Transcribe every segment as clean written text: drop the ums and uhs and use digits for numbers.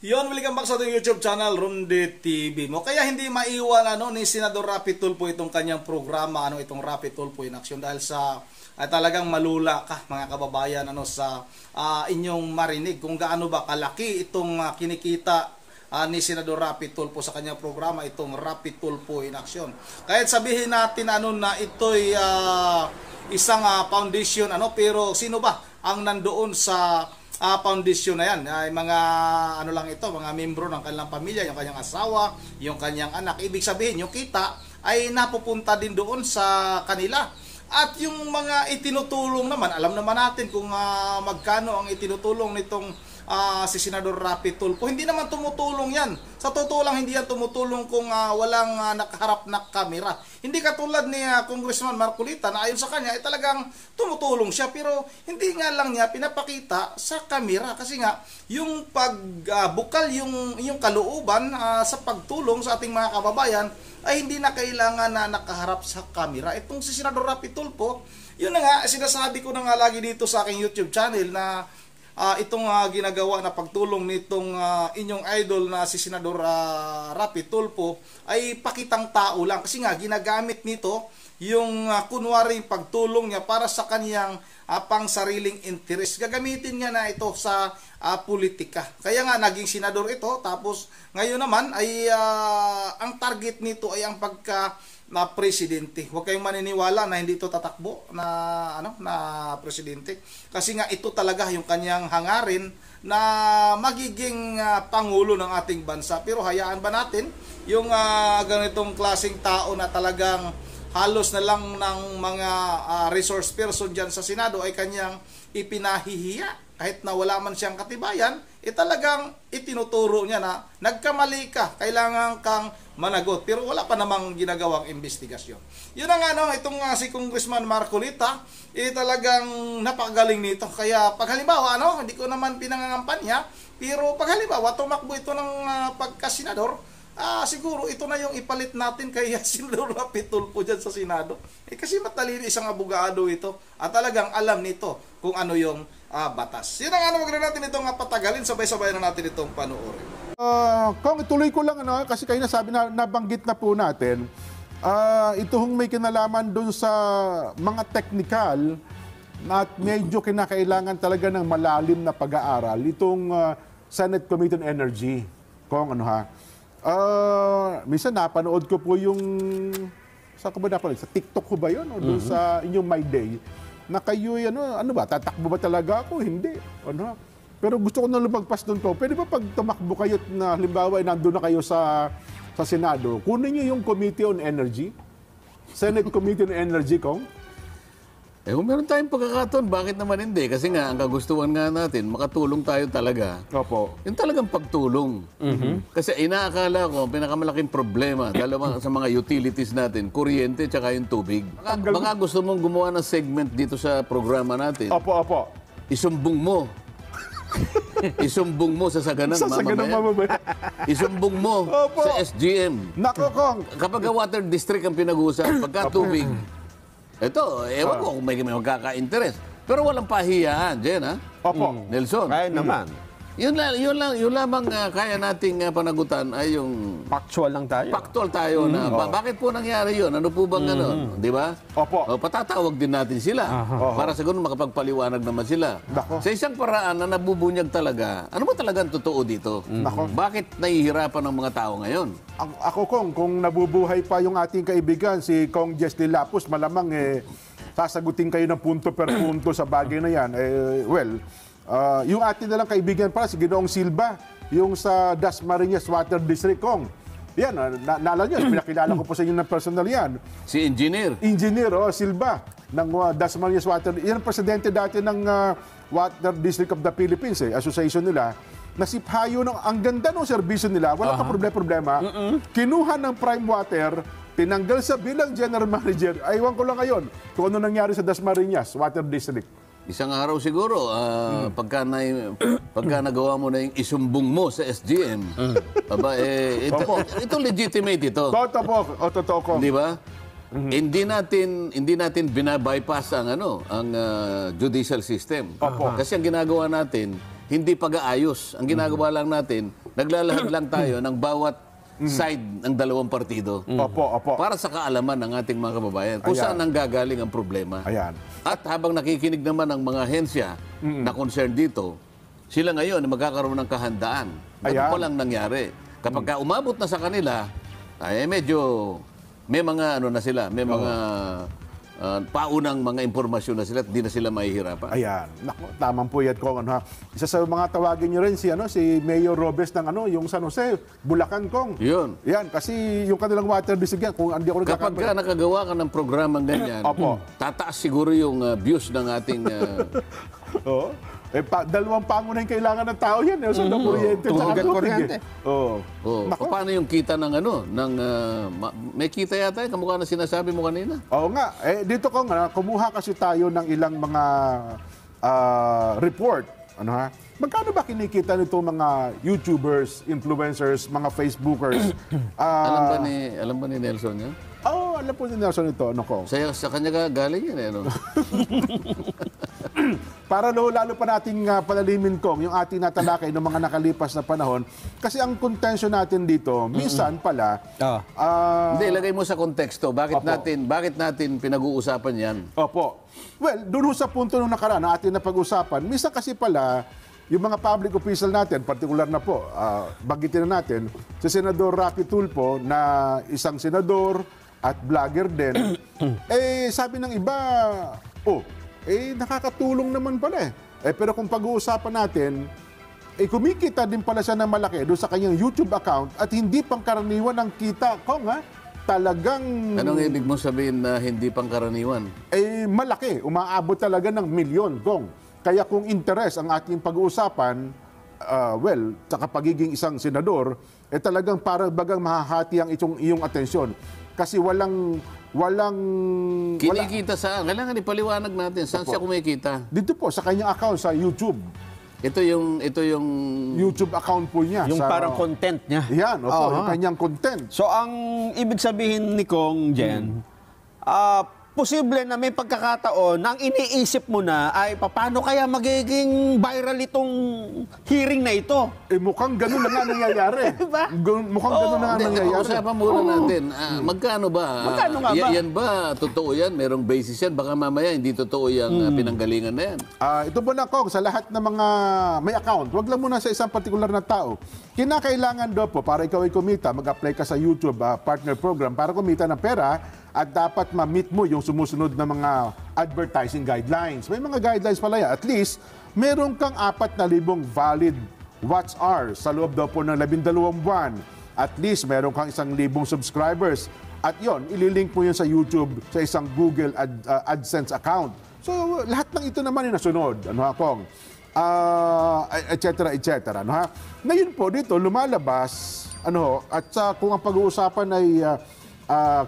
Yon, welcome back sa ating YouTube channel, Ronde TV mo. Kaya hindi maiwan ni Senador Rapi Tulfo itong kanyang programa, itong Rapi Tulfo in Action, dahil sa talagang malula ka mga kababayan sa inyong marinig kung gaano ba kalaki itong kinikita ni Senador Rapi Tulfo sa kanyang programa, itong Rapi Tulfo in Action. Kahit sabihin natin na ito'y isang foundation pero sino ba ang nandoon sa foundation na yan? Ay mga lang ito, mga membro ng kanilang pamilya, yung kanyang asawa, yung kanyang anak. Ibig sabihin, yung kita ay napupunta din doon sa kanila. At yung mga itinutulong naman, alam naman natin kung magkano ang itinutulong nitong si Senador Rapi Tulfo. Hindi naman tumutulong yan. Sa totoo lang, hindi yan tumutulong kung walang nakaharap na kamera. Hindi katulad ni Congressman Marcolita na ayon sa kanya ay talagang tumutulong siya, pero hindi nga lang niya pinapakita sa kamera kasi nga yung pagbukal yung kalooban sa pagtulong sa ating mga kababayan ay hindi na kailangan na nakaharap sa kamera. Itong si Senador Rapi Tulfo, yun na nga, sinasabi ko na nga lagi dito sa aking YouTube channel na itong ginagawa na pagtulong nitong inyong idol na si Senador Rapi Tulfo ay pakitang tao lang, kasi nga ginagamit nito yung kunwaring pagtulong niya para sa kaniyang pang sariling interest. Gagamitin niya na ito sa politika. Kaya nga naging senador ito, tapos ngayon naman ay ang target nito ay ang pagka na presidente. Huwag kayong maniniwala na hindi ito tatakbo na presidente, kasi nga ito talaga yung kanyang hangarin na magiging pangulo ng ating bansa. Pero hayaan ba natin yung ganitong klaseng tao na talagang halos na lang ng mga resource person dyan sa Senado ay kanyang ipinahihiya kahit na wala man siyang katibayan, talagang itinuturo niya na nagkamali ka, kailangan kang managot, pero wala pa namang ginagawang investigasyon. Yun na nga itong si Congressman Marcolita, talagang napakagaling nito. Kaya pag halimbawa, hindi ko naman pinangangampanya, pero pag halimbawa tumakbo ito ng pagkasenador, siguro ito na yung ipalit natin kay Senador Rapi Tulfo dyan sa Senado. Kasi matalino isang abogado ito at talagang alam nito kung ano yung batas. Yun ang wag na natin itong patagalin, sabay-sabay na natin itong panoorin. Kung ituloy ko lang kasi kayo nasabi na nabanggit na po natin, ito hong may kinalaman doon sa mga technical at medyo kinakailangan talaga ng malalim na pag-aaral itong Senate Committee on Energy. Kung minsan napanood ko po yung saan ko ba napanood? Sa TikTok ko ba yun? O doon sa inyong My Day? Na kayo, tatakbo ba talaga ako? Hindi. Pero gusto ko na lumagpas doon po. Pwede ba pag tumakbo kayo na halimbawa nandun na kayo sa Senado, kunin niyo yung Committee on Energy? Senate Committee on Energy, Kong? Kung meron tayong pagkakataon, bakit naman hindi? Kasi nga, ang kagustuhan nga natin, makatulong tayo talaga. Opo. Yung talagang pagtulong. Kasi inaakala ko, ang pinakamalaking problema sa mga utilities natin, kuryente tsaka yung tubig. Baka gusto mong gumawa ng segment dito sa programa natin. Opo. Isumbong mo. Isumbong mo sa Saganang Mamamayan. Isumbong mo sa SGM. Nako, Kong. Kapag water district ang pinag-uusap, pagka tubig, ito, ewan ko kung may magkaka-interest. Pero walang pahiyaan, Jen, Opo. Nelson. Kaya naman. Yun lamang kaya nating panagutan ay yung Factual lang tayo. factual tayo na bakit po nangyari yun? Ano po bang di ba? Opo. Patatawag din natin sila para sa ganun makapagpaliwanag naman sila. Nako. Sa isang paraan na nabubunyag talaga, ano ba talagang totoo dito? Nako. Bakit nahihirapan ng mga tao ngayon? Ako, kung nabubuhay pa yung ating kaibigan, si Kong Jesly Lapus, malamang sasagutin kayo ng punto per punto sa bagay na yan. Yung ating nalang kaibigan pala, si Ginoong Silva, yung sa Dasmariñas Water District, Kong. Yan, naalala nyo, pinakilala ko po sa inyo ng personal yan. Si Engineer. Engineer Silva ng Dasmariñas Water. Yan ang presidente dati ng Water District of the Philippines, association nila. Nasiphayo ang ganda ng serbisyo nila, wala ka problema. Kinuha ng Prime Water, tinanggal sa bilang general manager. Aywan ko lang ngayon kung ano nangyari sa Dasmariñas Water District. Isang araw siguro, pagka nagawa mo na yung isumbong mo sa SGM, ito legitimate ito. Totoo ko. Di ba? Hindi natin binabypass ang judicial system. Opo. Kasi ang ginagawa natin, hindi pag-aayos. Ang ginagawa lang natin, naglalahad lang tayo ng bawat side ng dalawang partido. Opo. Para sa kaalaman ng ating mga kababayan kung saan nanggagaling ang problema. Ayan. At habang nakikinig naman ang mga ahensya na concerned dito, sila ngayon magkakaroon ng kahandaan. Ito pa lang nangyari. Kapag umabot na sa kanila, ay medyo may mga ano na sila, may mga paunang mga impormasyon na sila at di na sila mahihirapan. Ayan. Naku, tamang po yan, Kong. Ano, ha? Isa sa mga tawagin nyo rin si Mayor Robes ng yung San Jose, Bulacan, Kong. Yun. Yan, kasi yung kanilang water district yan, kung hindi ako Kapag ka nakagawa ka ng programang ganyan, tataas siguro yung views ng ating... Oo. Dalawang pangunahin kailangan ng tao yan. So, kuryente. Tubig at kuryente. Paano yung kita ng may kita yata kamukha na sinasabi mo kanina? Oo nga. Dito Kong, kumuha kasi tayo ng ilang mga report. Magkano ba kinikita nito mga YouTubers, influencers, mga Facebookers? Alam ba ni Nelson yan? Oo, alam po ni Nelson ito. Kong? Sa kanya galing yan, Para lalo pa nating palalimin, Kong, yung ating natalakay ng mga nakalipas na panahon. Kasi ang contention natin dito, minsan pala... Hindi, ilagay mo sa konteksto. Bakit natin pinag-uusapan yan? Opo. Well, doon sa punto nung nakaraan na atin na pag-usapan, minsan kasi pala, yung mga public official natin, particular na po, bagitin na natin, si Senador Rapi Tulfo na isang senador at vlogger din, sabi ng iba, nakakatulong naman pala pero kung pag-uusapan natin, kumikita din pala siya ng malaki doon sa kanyang YouTube account at hindi pangkaraniwan ang kita. Kong, talagang... Anong ibig mong sabihin na hindi pangkaraniwan? Malaki. Umaabot talaga ng milyon, Kong. Kaya kung interest ang ating pag-uusapan, sa pagiging isang senador, talagang parang bagang mahahati ang iyong atensyon. Kasi walang kinikita saan? Kailangan ipaliwanag natin. Saan siya kumikita? Dito po, sa kanyang account sa YouTube. Ito yung YouTube account po niya. Yung parang content niya. Yan, yung kanyang content. So, ang ibig sabihin ni Kong Jen, posible na may pagkakataon na ang iniisip mo na ay paano kaya magiging viral itong hearing na ito? Mukhang ganun na nga nangyayari. Diba? Mukhang ganun na nga nangyayari. Usapan muna natin. Magkano ba? Magkano nga ba? Yan ba? Totoo yan? Merong basis yan? Baka mamaya hindi totoo yung pinanggalingan na yan. Ito po na, Kong, sa lahat ng mga may account, wag lang muna sa isang particular na tao. Kinakailangan daw po, para ikaw ay kumita, mag-apply ka sa YouTube partner program para kumita ng pera at dapat ma-meet mo yung sumusunod na mga advertising guidelines. May mga guidelines pala yan. At least, meron kang 4,000 valid watch hours sa loob daw po ng 12 buwan. At least, meron kang 1,000 subscribers. At yon, ililink mo yun sa YouTube sa isang Google AdSense account. So, lahat ng ito naman yung nasunod. Kong? Et cetera. Ngayon po, dito, lumalabas, at kung ang pag-uusapan ay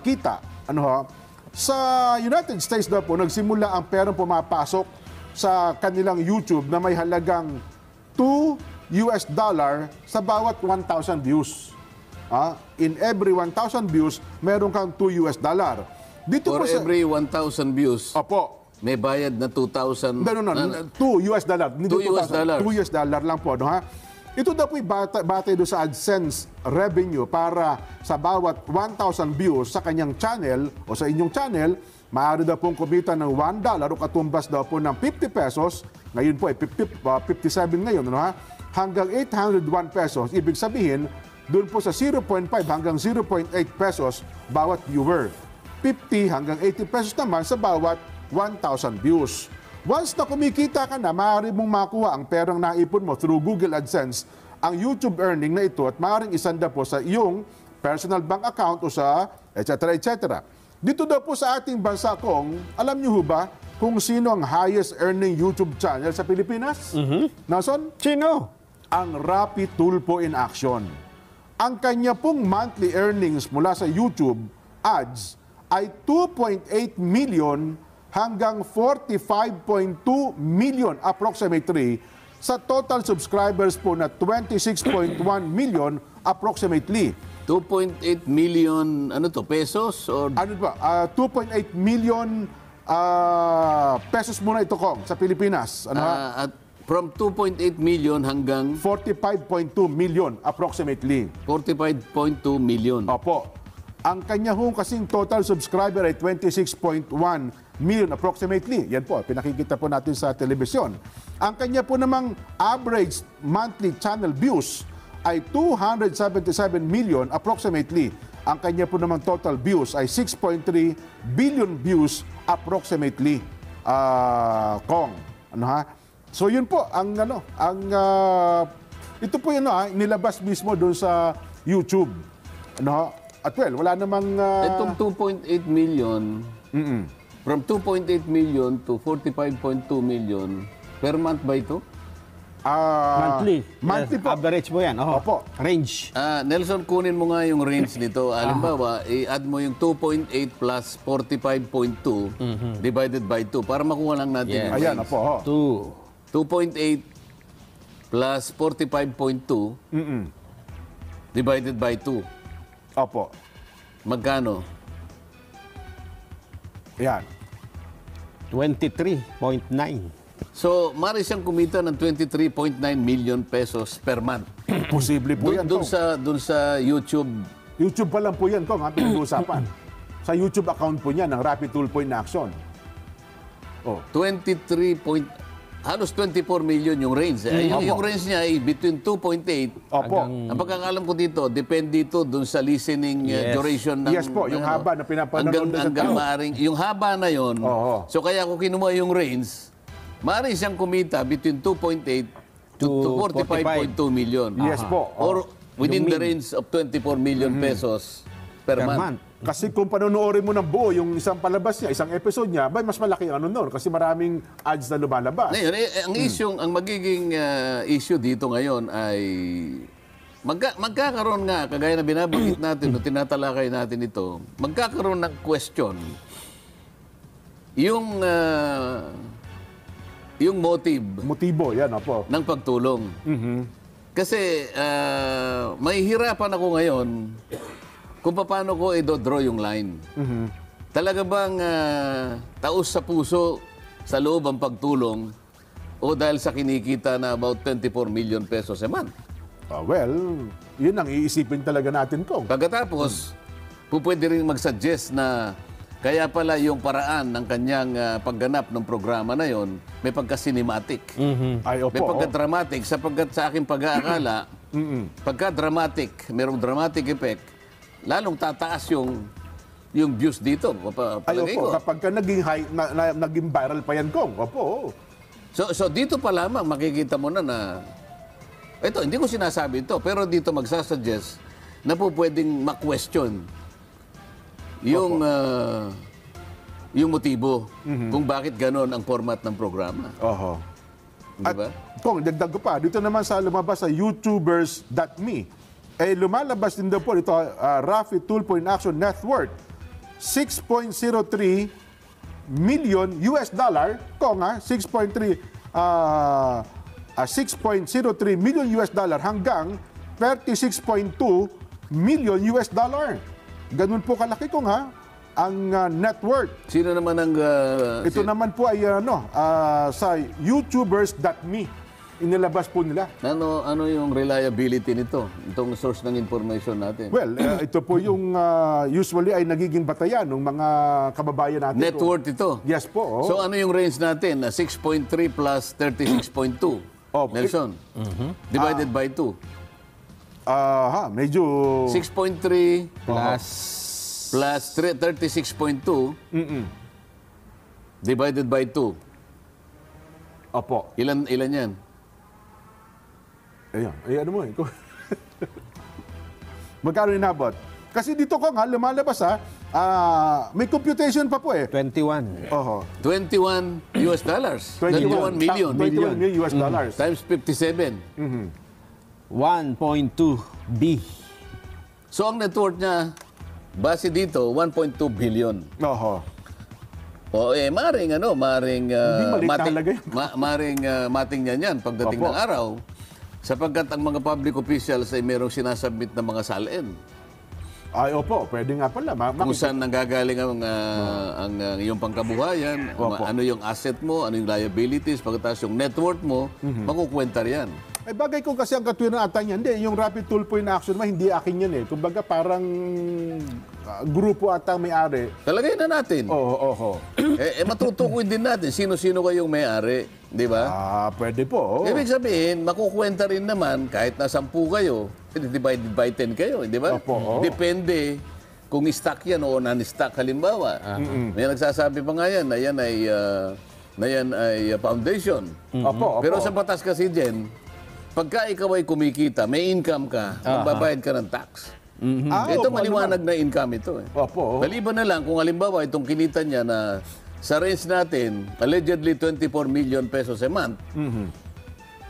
kita, sa United States daw po, nagsimula ang perang pumapasok sa kanilang YouTube na may halagang $2 sa bawat 1,000 views. In every 1,000 views, meron kang $2. Dito For po every 1,000 views, Opo. may bayad na 2,000... No. $2. $2 lang po. Ito daw po'y batay doon sa AdSense revenue para sa bawat 1,000 views sa kanyang channel o sa inyong channel, maaari daw pong kumita ng $1 o katumbas daw po ng 50 pesos. Ngayon po ay 57 ngayon, hanggang 801 pesos. Ibig sabihin, doon po sa 0.5 hanggang 0.8 pesos bawat viewer. 50 hanggang 80 pesos naman sa bawat 1,000 views. Once na kumikita ka na, maaari mong makuha ang perang naipon mo through Google AdSense, ang YouTube earning na ito at maaaring isanda po sa iyong personal bank account o sa etc. Dito daw po sa ating bansa, Kong, alam niyo ba kung sino ang highest earning YouTube channel sa Pilipinas? Nason? Sino? Ang Rapi Tulfo in Action. Ang kanya pong monthly earnings mula sa YouTube ads ay 2.8 million hanggang 45.2 million approximately sa total subscribers po na 26.1 million approximately. 2.8 million, pesos? Or... 2.8 million pesos muna ito, Kong, sa Pilipinas. At From 2.8 million hanggang 45.2 million approximately. 45.2 million. Opo. Ang kanya hong kasing total subscriber ay 26.1 million approximately. Yan po, pinakikita po natin sa telebisyon. Ang kanya po namang average monthly channel views ay 277 million approximately. Ang kanya po namang total views ay 6.3 billion views approximately. Kong. Ano ha? So yun po ang ito po yun nilabas mismo doon sa YouTube. Ano? At well, wala namang Itong 2.8 million, from 2.8 million to 45.2 million per month ba ito? Monthly. Monthly Yes, po. average mo yan. Opo. Range. Nelson, kunin mo nga yung range nito. Halimbawa, i-add mo yung 2.8 plus 45.2 divided by 2 para makuha lang natin Yes. yung Ayan, range. opo. 2.8 plus 45.2 divided by 2. Opo. Magkano? Ayan. 23.9. So, mari siyang kumita ng 23.9 million pesos per month. Posible po yan, Doon Kong. sa YouTube. YouTube pa lang po yan, Kong, pinag-uusapan. Sa YouTube account po niya ng Rapid Tulpo in Action. Oh. halos 24 million yung range. Yung range niya ay between 2.8. Opo. Ang pagkakalam ko dito, depende ito dun sa listening duration ng... Yes po, yung haba na pinapanood ng hanggang tao. maaring, yung haba na yon. Oo. So kaya ako kinuha yung range, maaring siyang kumita between 2.8 to 45.2 million. Yes po. Or within the range of 24 million pesos per month. Kasi kung panonoorin mo ng buo yung isang palabas niya, isang episode niya, mas malaki ang nun. Kasi maraming ads na lumalabas. Ngayon, ang magiging issue dito ngayon ay magkakaroon nga, kagaya na binabanggit natin, no, tinatalakay natin ito, magkakaroon ng question yung Motibo, yan, opo. ng pagtulong. Kasi may hirapan ako ngayon kung paano ko i-draw yung line. Talaga bang taos sa puso sa loob ang pagtulong o dahil sa kinikita na about 24 million pesos a month? Well, yun ang iisipin talaga natin, Kong. Pagkatapos, pwede rin mag-suggest na kaya pala yung paraan ng kanyang pagganap ng programa na yon may pagka-cinematic. Ay, opo. May pagka-dramatic sapagkat sa aking pag-aakala, pagka-dramatic, merong dramatic effect, lalong tataas yung views dito. Ay, Palagay opo. ko. Kapag ka naging, naging viral pa yan, Kong. Opo. So dito pa lamang makikita mo na ito, hindi ko sinasabi ito, pero dito magsasuggest na po pwedeng ma-question yung motibo kung bakit ganon ang format ng programa. Oho. Di ba? Kong, dagdag ko pa. Dito naman sa lumabas sa YouTubers.me, lumalabas din daw po ito, Rafi Tulpo in Action net worth, 6.03 million US dollar. Kong, 6.03 million US dollar hanggang 36.2 million US dollar. Ganun po kalaki, Kong, ang net worth. Sino naman ang... Ito naman po ay sa YouTubers.me. Inilabas po nila. Ano yung reliability nito? Itong source ng information natin. Well, ito po yung usually ay nagiging batayan ng mga kababayan natin. Net worth ito? Yes po. So ano yung range natin? 6.3 plus 36.2. Nelson? Divided by 2. Medyo... 6.3 plus 36.2 divided by 2. Opo. Ilan yan? Ayan. Ano mo eh. Magkano inabot? Kasi dito ko lumalabas may computation pa po eh. 21. Oho. 21 US dollars. 21 million. 21 million US dollars. Times 57. 1.2 B. So ang net worth niya, base dito, 1.2 billion. Oho. O maring maliit talaga yun. mating niyan yan pagdating Opo. ng araw. Sapagkat ang mga public officials ay merong sinasubmit na mga salin. Ay, opo, pwede nga pala. Kung saan nanggagaling ang iyong pangkabuhayan, ano yung asset mo, ano yung liabilities, pagkatapos yung net worth mo, makukwenta riyan. Ay, bagay ko kasi ang katwiran ata niya. Hindi, yung rapid tulpo in action, hindi akin yan eh. Kumbaga parang grupo ata may-ari. Talagay na natin. Oo. Matutukoy din natin sino-sino kayong may-ari. Di ba? Pwede po. Ibig sabihin, makukwenta rin naman kahit na 10 kayo, divided by 10 kayo, di ba? Opo. Depende kung stock yan o non-stock halimbawa. May nagsasabi pa nga yan na yan ay foundation. Opo. Pero sa batas kasi dyan, pagka ikaw ay kumikita, may income ka, magbabayad ka ng tax. Ito maliwanag na income ito. Opo. Maliban na lang kung halimbawa itong kinita niya na sa range natin, allegedly 24 million pesos a month,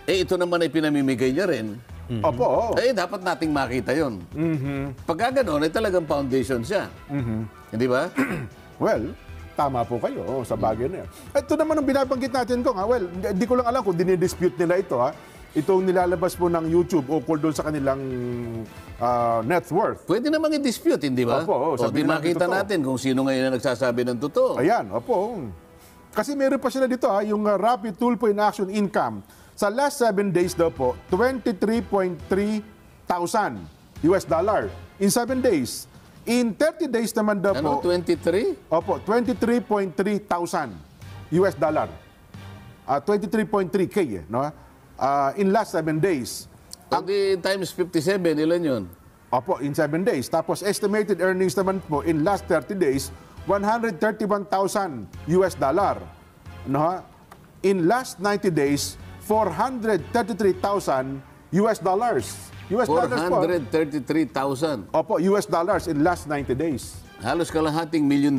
ito naman ay pinamimigay niya rin. Opo. Dapat nating makita yon. Pagka gano'n, ay talagang foundation siya. Hindi ba? Well, tama po kayo sa bagay na yan. Ito naman ang binabanggit natin ko. Well, hindi ko lang alam kung dinidispute nila ito. Itong nilalabas po ng YouTube o doon sa kanilang net worth. Pwede namang i-dispute, hindi ba? Opo. Di makita natin kung sino ngayon na nagsasabi ng totoo. Ayan, opo. Kasi meron pa sila dito, yung rapid tulpo in action income. Sa last 7 days daw po, 23.3 thousand US dollar. In 7 days. In 30 days naman daw Ano, po. 23? Opo, 23.3 thousand US dollar. 23.3K, no? In last 7 days. Di times 57, ilan yun? Opo, in 7 days. Tapos estimated earnings naman po in last 30 days, 131,000 US dollar. No? In last 90 days, 433,000 US dollars. US dollars po. 433,000. Opo, US dollars in last 90 days. Halos kalahating $1 million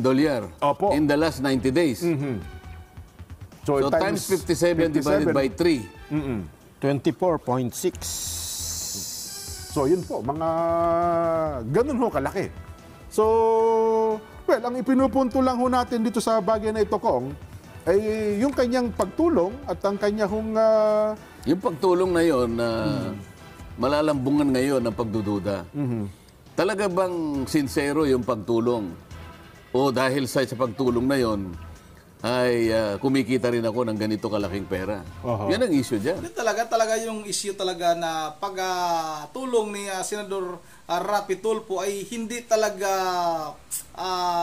Opo. in the last 90 days. So times 57 divided by 3. 24.6. So yun po, mga ganun ho kalaki. So, well, ang ipinupunto lang ho natin dito sa bagay na ito, Kong, ay yung kanyang pagtulong at ang kanyang Yung pagtulong na yon na malalambungan ngayon ng pagdududa. Talaga bang sincero yung pagtulong? O dahil sa pagtulong na yon ay kumikita rin ako ng ganito kalaking pera. Yan ang issue dyan. Yun talaga yung issue talaga na pag-tulong ni Senador Rapi Tulfo ay hindi talaga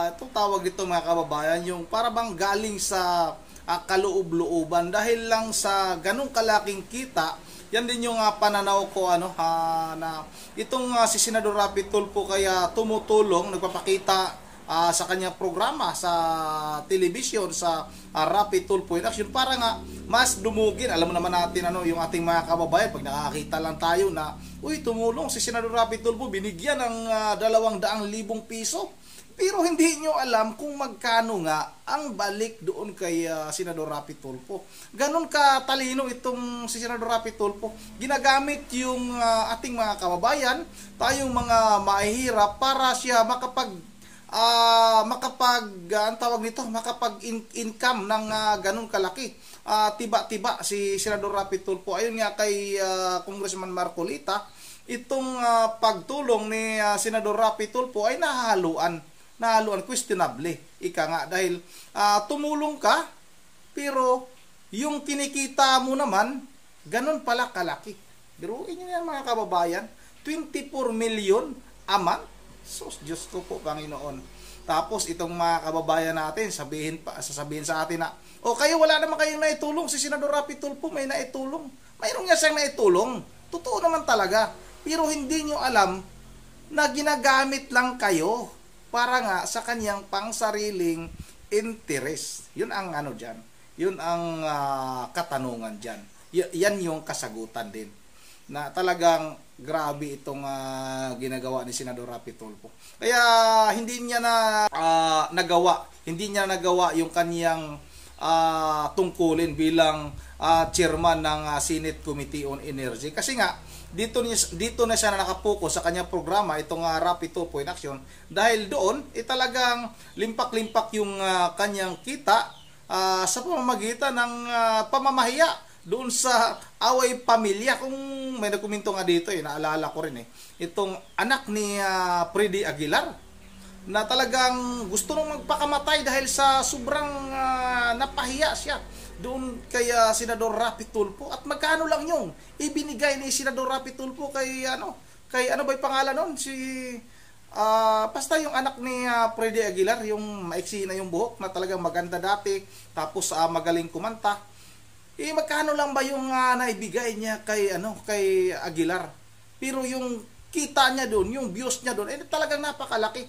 itong tawag dito mga kababayan, yung para bang galing sa kaloob-looban dahil lang sa ganong kalaking kita. Yan din yung pananaw ko na itong si Senador Rapi Tulfo kaya tumutulong, nagpapakita sa kanyang programa sa television sa Rapid Tulfo in Action para nga mas dumugin. Alam mo naman natin yung ating mga kababayan pag nakakita lang tayo na tumulong si Senador Rapid Tulfo, binigyan ng 200,000 piso. Pero hindi nyo alam kung magkano nga ang balik doon kay Senador Rapi Tulfo. Ganon ka talino itong si Senador Rapi Tulfo. Ginagamit yung ating mga kababayan, tayong mga mahihirap para siya makapag-income ng ganun kalaki. Tiba-tiba si Senador Rapi Tulfo. Ayun nga kay Congressman Marcolita, itong pagtulong ni Senador Rapi Tulfo ay nahahaluan, questionable. Ika nga, dahil tumulong ka, pero yung kinikita mo naman, ganun pala kalaki. Biruin nyo yan mga kababayan, 24 million a month. Sus, Diyos ko po, Panginoon. Tapos itong mga kababayan natin, sasabihin sa atin na, kayo wala naman kayong naitulong. Si Senador Rapi Tulfo may naitulong. Mayroon niya siyang naitulong. Totoo naman talaga. Pero hindi nyo alam na ginagamit lang kayo para nga sa kanyang pangsariling interest. Yun ang dyan. Yun ang katanungan dyan. Yan yung kasagutan din. Na talagang grabe itong ginagawa ni Senador Rapi Tulfo. Kaya hindi niya nagawa yung kaniyang tungkulin bilang chairman ng Senate Committee on Energy. Kasi nga dito na siya nakapokus sa kanyang programa, itong Rapi Tulfo in Action, dahil doon talagang limpak-limpak yung kanyang kita sa pamamagitan ng pamamahiya doon sa away pamilya. Kung may nagkomento nga dito naalala ko rin itong anak ni Freddy Aguilar na talagang gusto nung magpakamatay dahil sa sobrang napahiya siya doon kay Senador Rapi Tulfo. At magkano lang yung ibinigay ni Senador Rapi Tulfo kay ano ba yung pangalan nun? Basta yung anak ni Freddy Aguilar, yung maiksi na yung buhok na talagang maganda dati, tapos magaling kumanta. Magkano lang ba yung naibigay niya kay Aguilar? Pero yung kita niya doon, yung views niya doon, talagang napakalaki.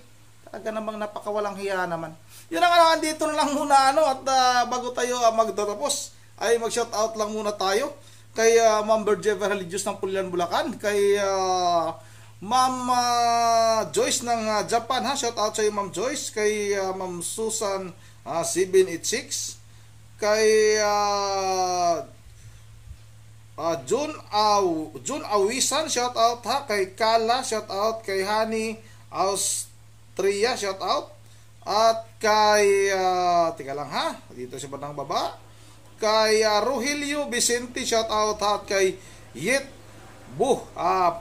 Talaga namang napakawalang hiya naman. Yun ang andito na lang muna at bago tayo magtatapos ay mag-shout out lang muna tayo kay Ma'am Berjeva Religious ng Pulilan, Bulacan, kay Ma'am Joyce ng Japan, shout out sa iyo Ma'am Joyce, kay Ma'am Susan 786, kay June Awisan, shout out kay Kala, shout out kay Hani Austria, shout out, at kay tika lang dito sa bandang baba, kay Rogelio Vicente, shout out at kay Yet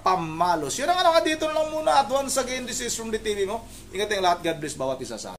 Pamalos. Yun ang dito na lang muna, at once again, this is from the TV mo. Ingat yung lahat, God bless bawat isa sa